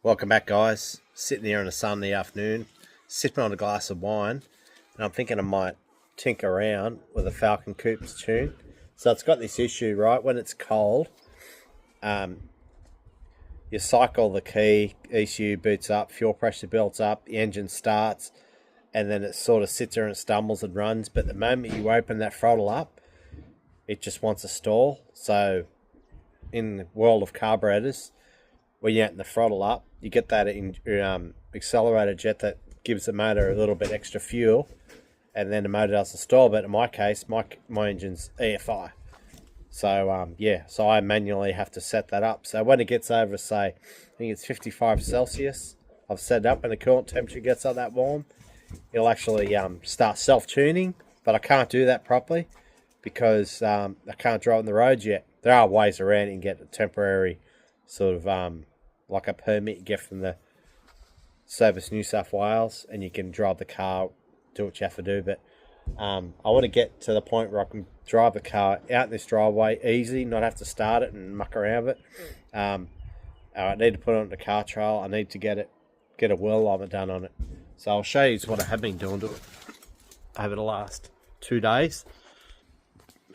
Welcome back, guys. Sitting here on a Sunday afternoon, sipping on a glass of wine, and I'm thinking I might tinker around with a Falcon Coupes tune. So it's got this issue, right? When it's cold, you cycle the key, ECU boots up, fuel pressure builds up, the engine starts, and then it sort of sits there and stumbles and runs. But the moment you open that throttle up, it just wants to stall. So in the world of carburetors, when you're getting the throttle up, you get that accelerator jet that gives the motor a little bit extra fuel, and then the motor doesn't stall. But in my case, my engine's EFI. So, so I manually have to set that up. So when it gets over, say, I think it's 55 Celsius, I've set it up, and the coolant temperature gets up that warm, it'll actually start self-tuning, but I can't do that properly because I can't drive on the roads yet. There are ways around it and get a temporary sort of like a permit you get from the Service New South Wales, and you can drive the car, do what you have to do. But I want to get to the point where I can drive the car out in this driveway easy, not have to start it and muck around with it. I need to put it on the car trail. I need to get a wheel alignment done on it. So I'll show you what I have been doing to it over the last 2 days.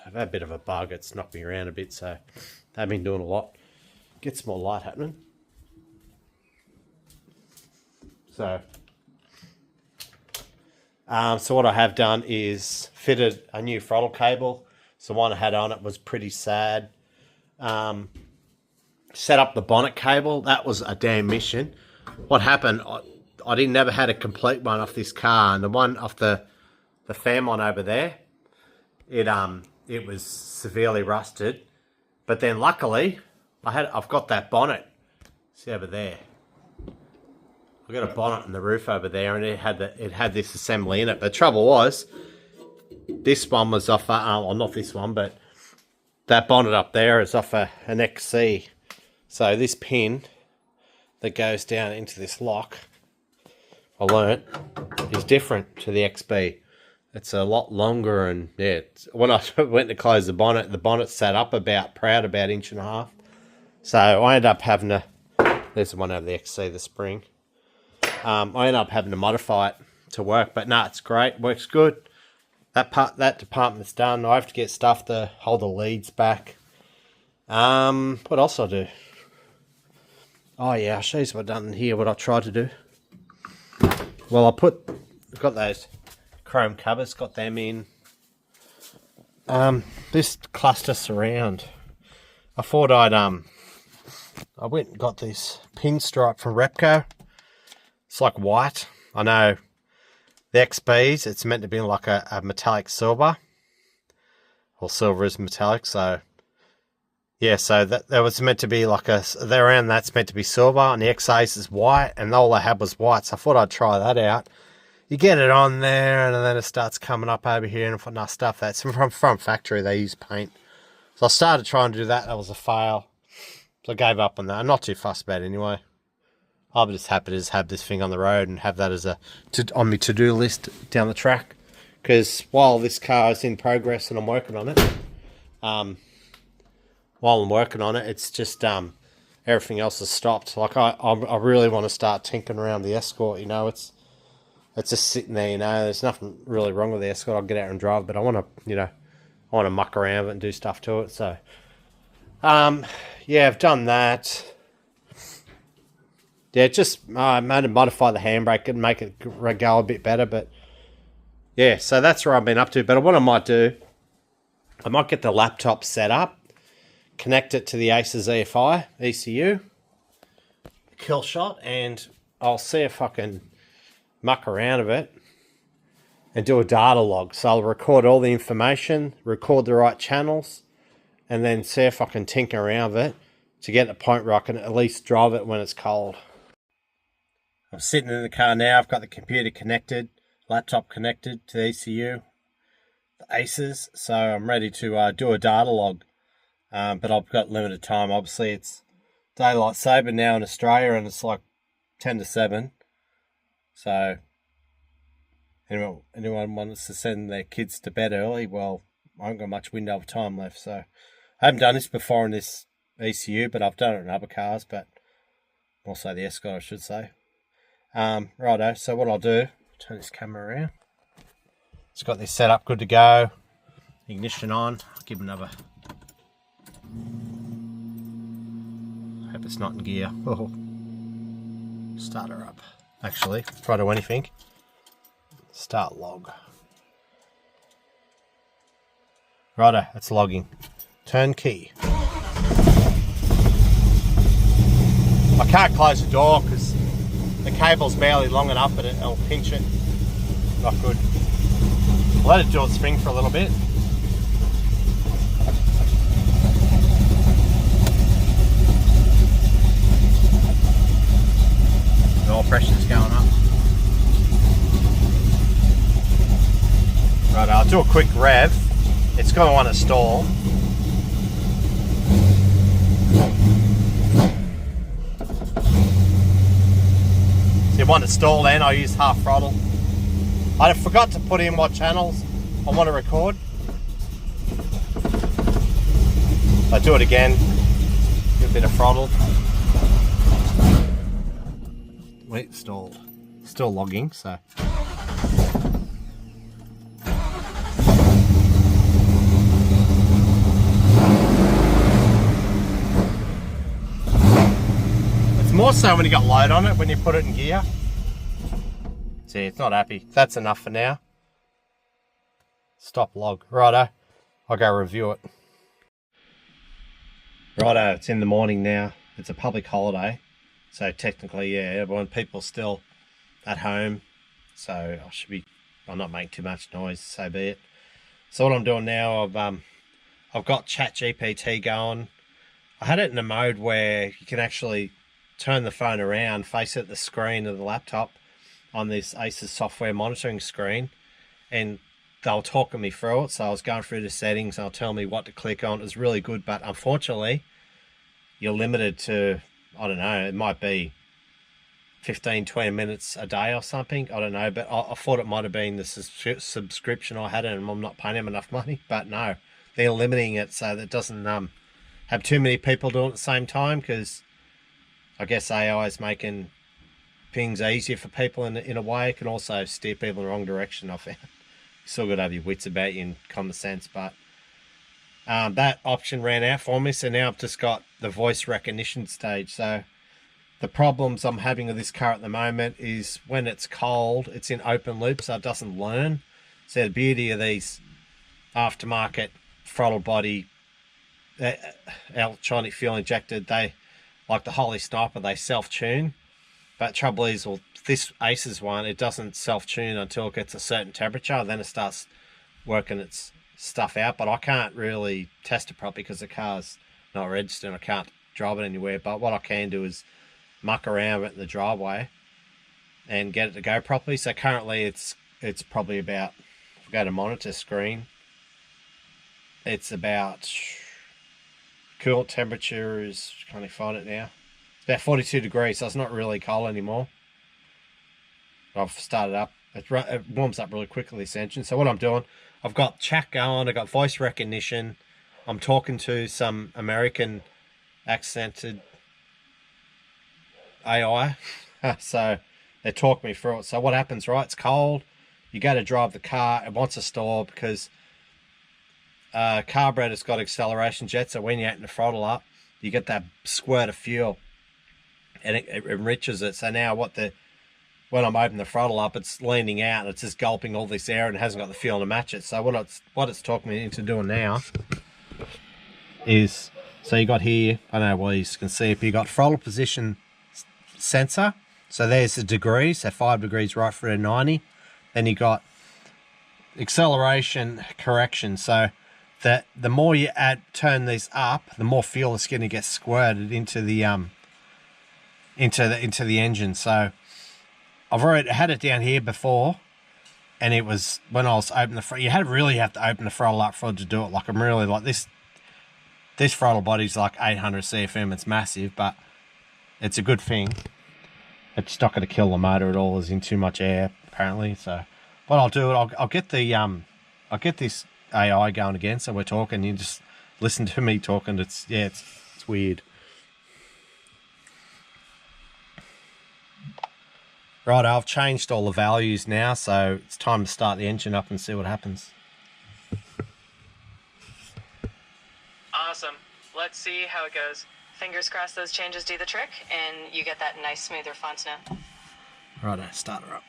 I've had a bit of a bug. It's knocked me around a bit, so I've been doing a lot. Get some more light happening. So what I have done is fitted a new throttle cable. So the one I had on it was pretty sad. Set up the bonnet cable. That was a damn mission. What happened, I never had a complete one off this car, and the one off the fan one over there, it was severely rusted. But then luckily, I've got that bonnet. See over there. I've got a bonnet on the roof over there, and it had this assembly in it. But the trouble was, this one was off well, not this one, but that bonnet up there is off an XC. So this pin that goes down into this lock, I learnt, is different to the XB. It's a lot longer, and yeah, when I went to close the bonnet sat up about 1.5 inches. So I ended up having to, there's the one over the XC, the spring. I ended up having to modify it to work, but no, it's great, works good. That department's done. I have to get stuff to hold the leads back. What else I do? Oh yeah, I'll show you what I've done here, what I tried to do. Well, I've got those chrome covers, got them in. This cluster surround, I thought I went and got this pinstripe from Repco. It's like white. I know the XBs, it's meant to be like a metallic silver. Or silver is metallic, so yeah, so that was meant to be like around that's meant to be silver, and the XAs is white, and all I had was white, so I thought I'd try that out. You get it on there, and then it starts coming up over here, and I thought, nah, stuff that's from factory, they use paint. So I started trying to do that, that was a fail. So I gave up on that. I'm not too fussed about it anyway. I'm just happy to just have this thing on the road and have that as on my to-do list down the track. Because while this car is in progress and I'm working on it, it's just everything else has stopped. Like I really want to start tinkering around the Escort. You know, it's just sitting there. You know, there's nothing really wrong with the Escort. I'll get out and drive, but I want to muck around with it and do stuff to it. So. Yeah, I've done that. Yeah, just made to modify the handbrake and make it go a bit better. But yeah, so that's where I've been up to. But what I might do, I might get the laptop set up, connect it to the Aces EFI ECU, kill shot, and I'll see if I can muck around a bit and do a data log. So I'll record all the information, record the right channels, and then see if I can tinker around with it to get to the point where I can at least drive it when it's cold. I'm sitting in the car now. I've got the computer connected, laptop connected to the ECU, the Aces. So I'm ready to do a data log. But I've got limited time. Obviously, it's daylight saving now in Australia, and it's like 10 to 7. So anyone wants to send their kids to bed early, well, I haven't got much window of time left. So I haven't done this before in this ECU, but I've done it in other cars. But Also the Escort, I should say. Righto, so what I'll do, turn this camera around. It's got this set up, good to go. Ignition on. I'll give it another. Hope it's not in gear. Oh. Start her up. Actually, try to do anything. Start log. Righto, it's logging. Turn key. I can't close the door because the cable's barely long enough, but it'll pinch it. Not good. Let it do its thing for a little bit. The oil pressure's going up. Right, I'll do a quick rev. It's going to want to stall. So you want to stall then, I'll use half throttle. I forgot to put in what channels I want to record. I'll do it again. Give a bit of throttle. Wait, stalled. Still logging, so. It's more so when you got load on it, when you put it in gear. See, it's not happy. That's enough for now. Stop log. Righto, I'll go review it. Righto, it's in the morning now. It's a public holiday. So technically, yeah, everyone, people still at home. So I'll not make too much noise, so be it. So what I'm doing now, I've got Chatgpt going. I had it in a mode where you can actually turn the phone around, face it at the screen of the laptop on this Asus software monitoring screen, and they'll talk me through it. So I was going through the settings, and they'll tell me what to click on. It was really good, but unfortunately, you're limited to, I don't know, it might be 15, 20 minutes a day or something. I don't know, but I thought it might have been the subscription I had, and I'm not paying them enough money. But no, they're limiting it so that it doesn't have too many people doing it at the same time, because I guess AI is making things easier for people in a way. It can also steer people in the wrong direction, I found. You still got to have your wits about you and common sense, but that option ran out for me, so now I've just got the voice recognition stage. So the problems I'm having with this car at the moment is when it's cold, it's in open loop, so it doesn't learn. So the beauty of these aftermarket throttle body electronic fuel injected, they, like the Holy Sniper, they self-tune. But trouble is, well, this Asus one, it doesn't self-tune until it gets a certain temperature, then it starts working its stuff out. But I can't really test it properly because the car's not registered and I can't drive it anywhere. But what I can do is muck around with it in the driveway and get it to go properly. So currently it's probably about, if I go to monitor screen, it's about, coolant temperature is, can't find it now. It's about 42 degrees, so it's not really cold anymore. I've started up. It warms up really quickly, this engine. So what I'm doing, I've got chat going, I've got voice recognition. I'm talking to some American accented AI. So they talk me through it. So what happens, right? It's cold. You go to drive the car. It wants to stall because carburetor's got acceleration jet. So when you're hitting the throttle up, you get that squirt of fuel. And it enriches it. So now when I'm opening the throttle up, it's leaning out and it's just gulping all this air and it hasn't got the fuel to match it. So what it's talking me into doing now is, so you got here, I don't know what you can see, but you got throttle position sensor. So there's the degrees, so 5 degrees right through to 90. Then you got acceleration correction. So that the more you turn these up, the more fuel is going to get squirted into the engine. So I've already had it down here before, and it was when I was opening the throttle. You really have to open the throttle up for it to do it. Like I'm really like this throttle body's like 800 CFM. It's massive, but it's a good thing. It's not going to kill the motor at all. There's in too much air apparently. So what I'll do, I'll get this AI going again. So we're talking. You just listen to me talking. It's weird. Right, I've changed all the values now, so it's time to start the engine up and see what happens. Awesome. Let's see how it goes. Fingers crossed those changes do the trick, and you get that nice, smoother font now. Righto, start her up.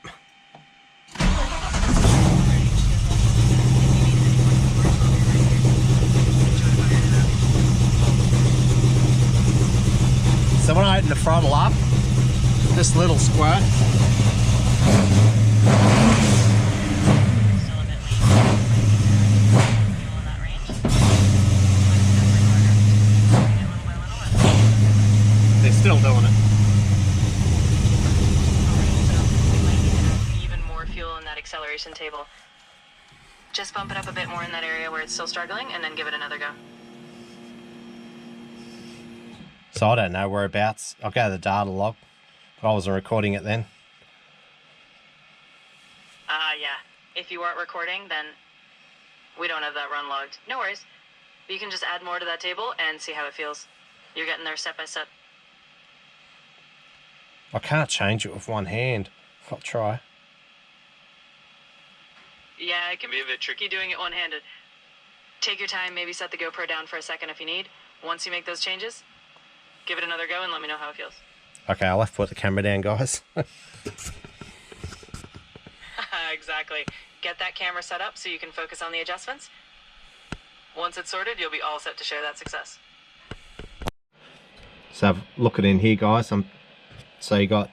So when I open the throttle up, this little squirt. Still a bit lean. Feel in that range. Little by little. They're still doing it. We might need to have even more fuel in that acceleration table. Just bump it up a bit more in that area where it's still struggling, and then give it another go. So I don't know whereabouts. I'll go to the data log. But I wasn't recording it then. Yeah. If you weren't recording, then we don't have that run logged. No worries. You can just add more to that table and see how it feels. You're getting there step by step. I can't change it with one hand. I'll try. Yeah, it can be a bit tricky doing it one-handed. Take your time, maybe set the GoPro down for a second if you need. Once you make those changes, give it another go and let me know how it feels. Okay, I'll have to put the camera down, guys. Exactly. Get that camera set up so you can focus on the adjustments. Once it's sorted, you'll be all set to share that success. So look at in here, guys. So you got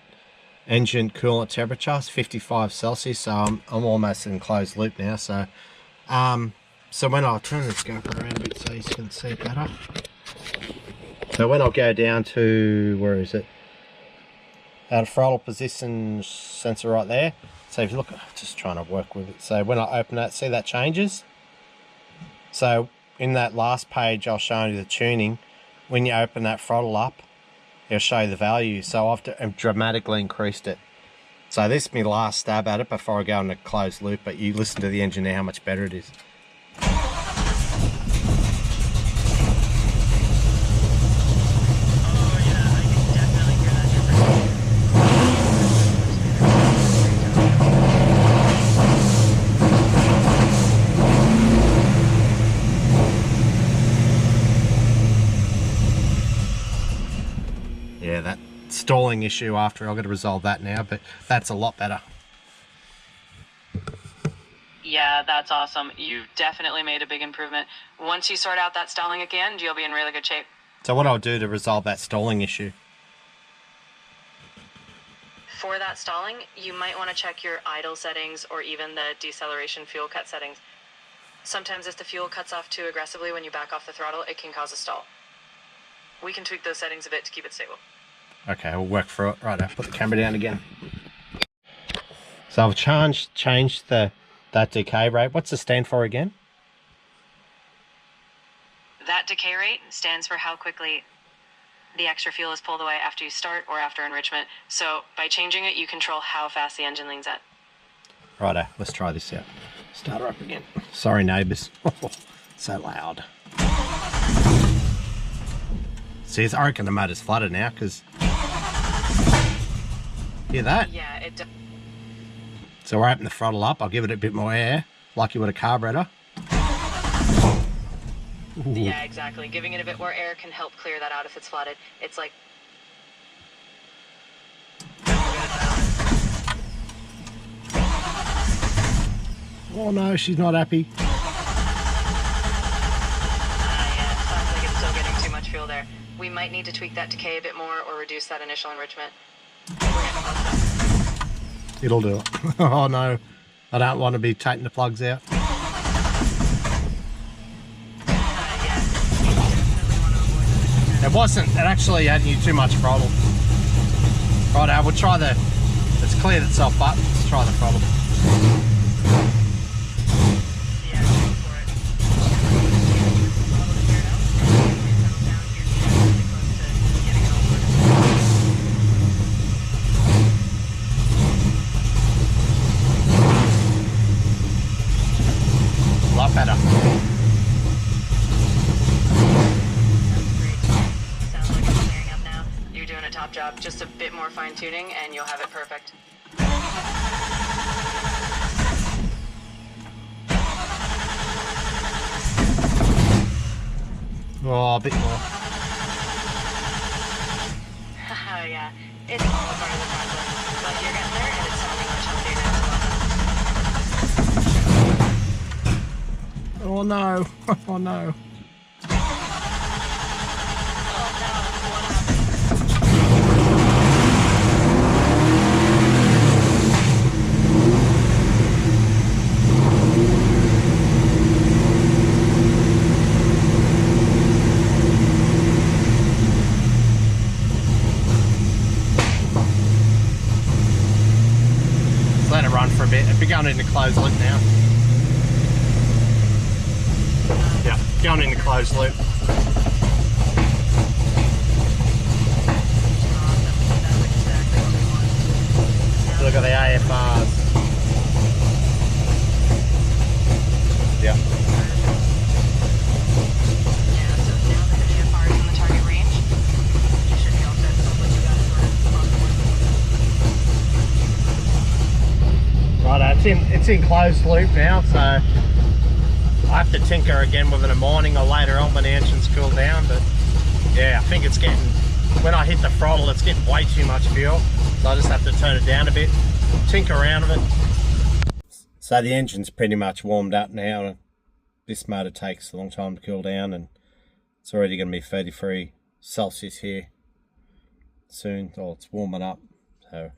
engine coolant temperature, it's 55 Celsius. So I'm almost in closed loop now. So, so when I turn the scope around a bit so you can see better. So when I go down to, where is it? Our throttle position sensor right there. So if you look, just trying to work with it. So when I open that, see that changes? So in that last page, I'll show you the tuning. When you open that throttle up, it'll show you the value. So I've dramatically increased it. So this is my last stab at it before I go into closed loop, but you listen to the engine now, how much better it is. Yeah, that stalling issue after, I've got to resolve that now, but that's a lot better. Yeah, that's awesome. You've definitely made a big improvement. Once you sort out that stalling again, you'll be in really good shape. So what I'll do to resolve that stalling issue? For that stalling, you might want to check your idle settings or even the deceleration fuel cut settings. Sometimes if the fuel cuts off too aggressively when you back off the throttle, it can cause a stall. We can tweak those settings a bit to keep it stable. Okay, we'll work through it. Right, I'll put the camera down again. So I've changed that decay rate. What's the stand for again? That decay rate stands for how quickly the extra fuel is pulled away after you start or after enrichment. So by changing it, you control how fast the engine leans out. Righto, let's try this out. Start her up again. Sorry, neighbours. So loud. See, I reckon the motor's flooded now because. Hear that? Yeah, it does. So we're opening the throttle up. I'll give it a bit more air, like you would a carburetor. Ooh. Yeah, exactly. Giving it a bit more air can help clear that out if it's flooded. It's like... Oh no, she's not happy. Yeah, sounds like it's still getting too much fuel there. We might need to tweak that decay a bit more or reduce that initial enrichment. It'll do it. Oh no, I don't want to be taking the plugs out. It wasn't, it actually had you too much throttle. Right, I will try the, it's cleared itself up. Let's try the throttle. Yeah, go for it. A lot better. Top job, just a bit more fine tuning and you'll have it perfect. Oh, a bit more. Yeah, it's all a part of the process, but you're getting there and it's sounding much healthier now. Oh no! Oh no! Let it run for a bit. It'll be going into closed loop now. Yeah, going into closed loop. Look at the AFRs. Yeah. Yeah, so now that the AFR is in the target range, you should be all set. Hopefully you got it sorted on the one. Right, it's in closed loop now, so I have to tinker again with it in the morning or later on when the engine's cooled down. But yeah, I think it's getting, when I hit the throttle, it's getting way too much fuel, so I just have to turn it down a bit, tinker around with it. So the engine's pretty much warmed up now. This motor takes a long time to cool down, and it's already going to be 33 Celsius here soon. Oh, it's warming up. So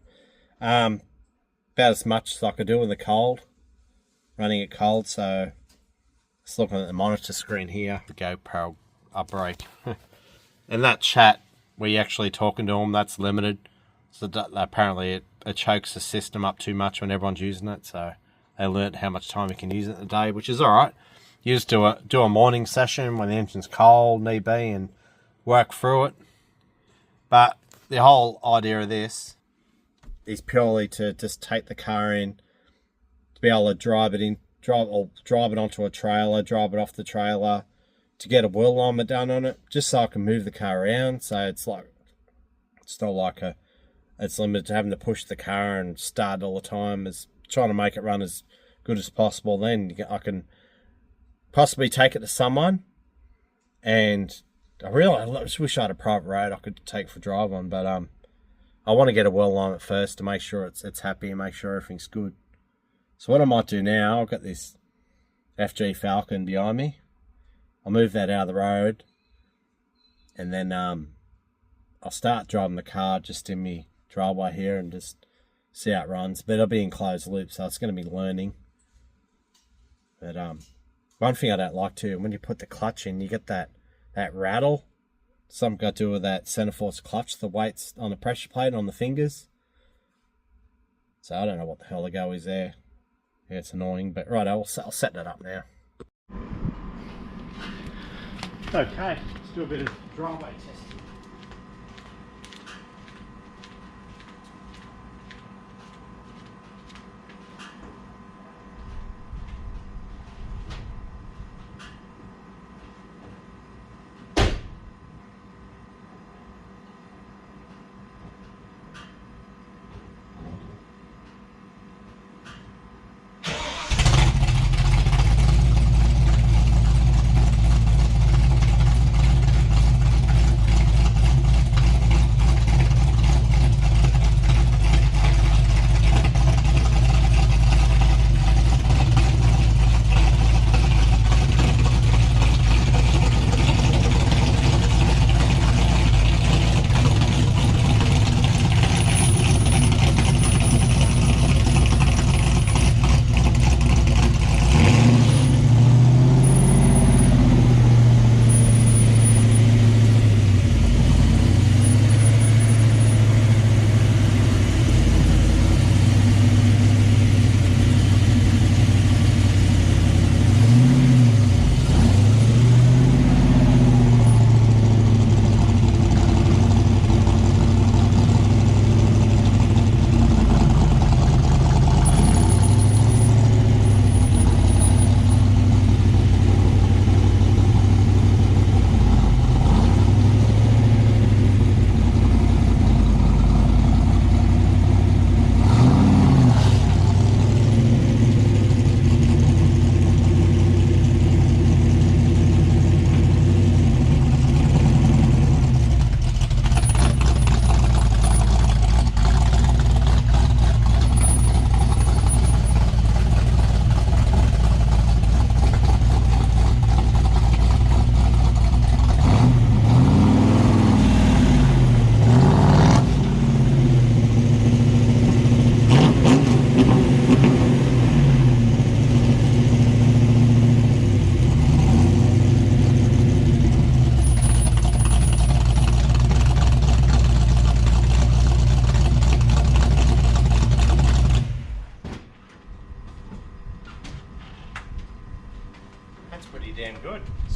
about as much as I could do with the cold, running it cold. So just looking at the monitor screen here, the GoPro upbreak, and that chat where you're actually talking to them, that's limited. So apparently it chokes the system up too much when everyone's using it. So they learnt how much time you can use it in a day, which is all right. You just do a morning session when the engine's cold, need be, and work through it. But the whole idea of this is purely to just take the car in, to be able to drive it onto a trailer, drive it off the trailer, to get a wheel alignment done on it, just so I can move the car around. So it's not like it's limited to having to push the car and start all the time. It's trying to make it run as good as possible. Then I can possibly take it to someone, and I just wish I had a private road I could take for a drive on, but I want to get a wheel alignment first to make sure it's happy and make sure everything's good. So what I might do now, I've got this FG Falcon behind me. I'll move that out of the road, and then I'll start driving the car just in my driveway here and just see how it runs. But it'll be in closed loop, so it's going to be learning. But one thing I don't like too, when you put the clutch in, you get that rattle. Something got to do with that center force clutch, the weight's on the pressure plate on the fingers. So I don't know what the hell the go is there. Yeah, it's annoying, but right, I'll set that up now. Okay, let's do a bit of driveway testing.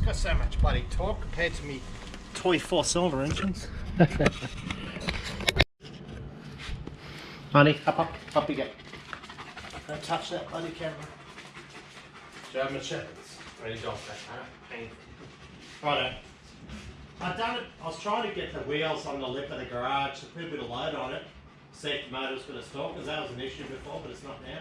got so much bloody torque compared to me toy 4-cylinder engines. Honey, up you go. Don't touch that bloody camera. German Shepherds. Ready to off that, huh? Righto. I was trying to get the wheels on the lip of the garage to put a bit of load on it. See if the motor was going to stop, because that was an issue before, but it's not now.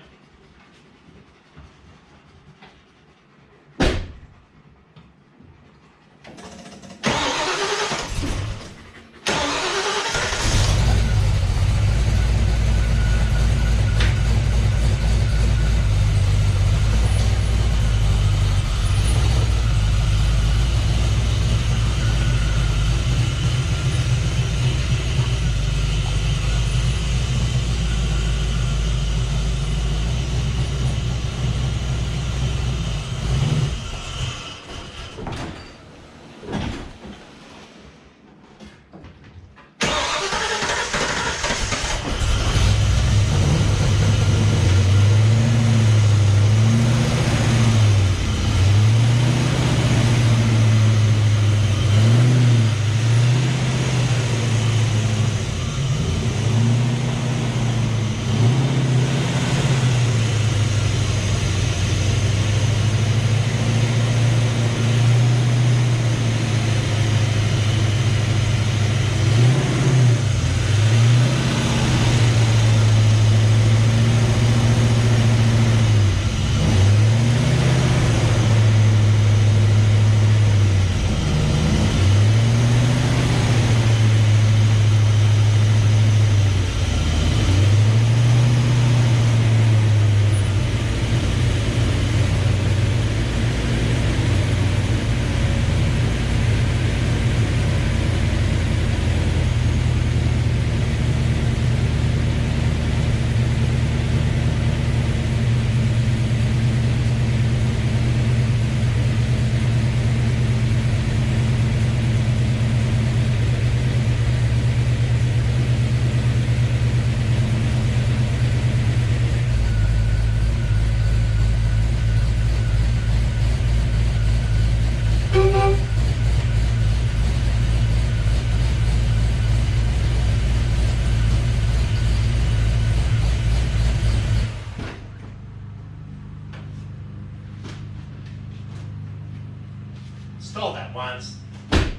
Stalled that once.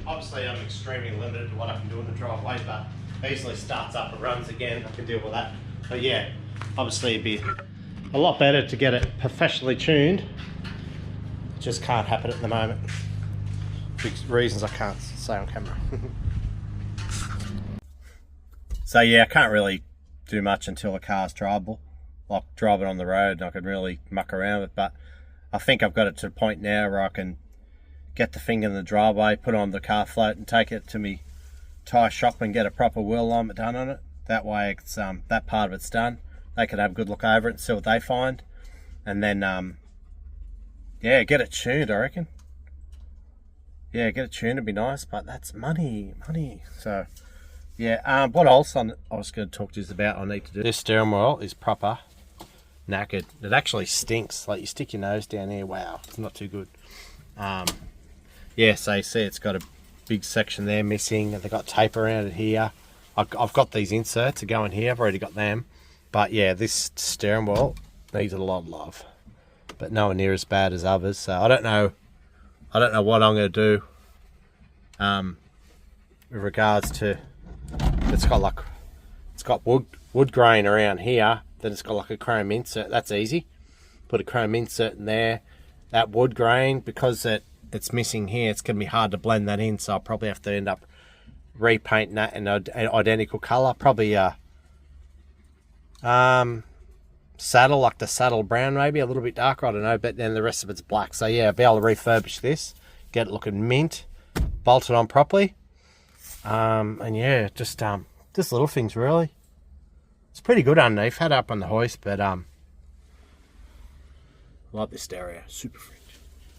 Obviously I'm extremely limited to what I can do in the driveway, but easily starts up and runs again. I can deal with that. But yeah, obviously it'd be a lot better to get it professionally tuned. It just can't happen at the moment. Big reasons I can't say on camera. So yeah, I can't really do much until the car's drivable. Like drive it on the road and I can really muck around with it, but I think I've got it to the point now where I can get the thing in the driveway, put it on the car float and take it to me tyre shop and get a proper wheel alignment done on it. That way it's that part of it's done. They can have a good look over it and see what they find. And then yeah, get it tuned, I reckon. Yeah, get it tuned would be nice, but that's money. So yeah, what else I was going to talk to you about I need to do. This steering wheel is proper knackered. It actually stinks. Like you stick your nose down here, wow, it's not too good. Yeah, so you see it's got a big section there missing, and they've got tape around it here. I've got these inserts to go in here, I've already got them. But yeah, this steering wheel needs a lot of love, but nowhere near as bad as others. So I don't know what I'm going to do with regards to, it's got wood grain around here, then it's got like a chrome insert. That's easy. Put a chrome insert in there. That wood grain, because it's missing here, it's going to be hard to blend that in, so I'll probably have to end up repainting that in an identical colour. Probably saddle, like the saddle brown maybe, a little bit darker, I don't know, but then the rest of it's black. So yeah, I'll be able to refurbish this, get it looking mint, bolt it on properly. And yeah, just little things really. It's pretty good underneath, had it up on the hoist, but I like this stereo, super fringe.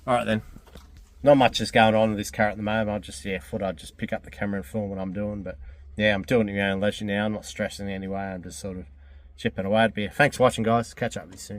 Alright then, not much is going on with this car at the moment. I'd just pick up the camera and film what I'm doing, but yeah, I'm doing it in my own leisure now. I'm not stressing in any way, I'm just sort of chipping away at it. Thanks for watching guys, catch up with you soon.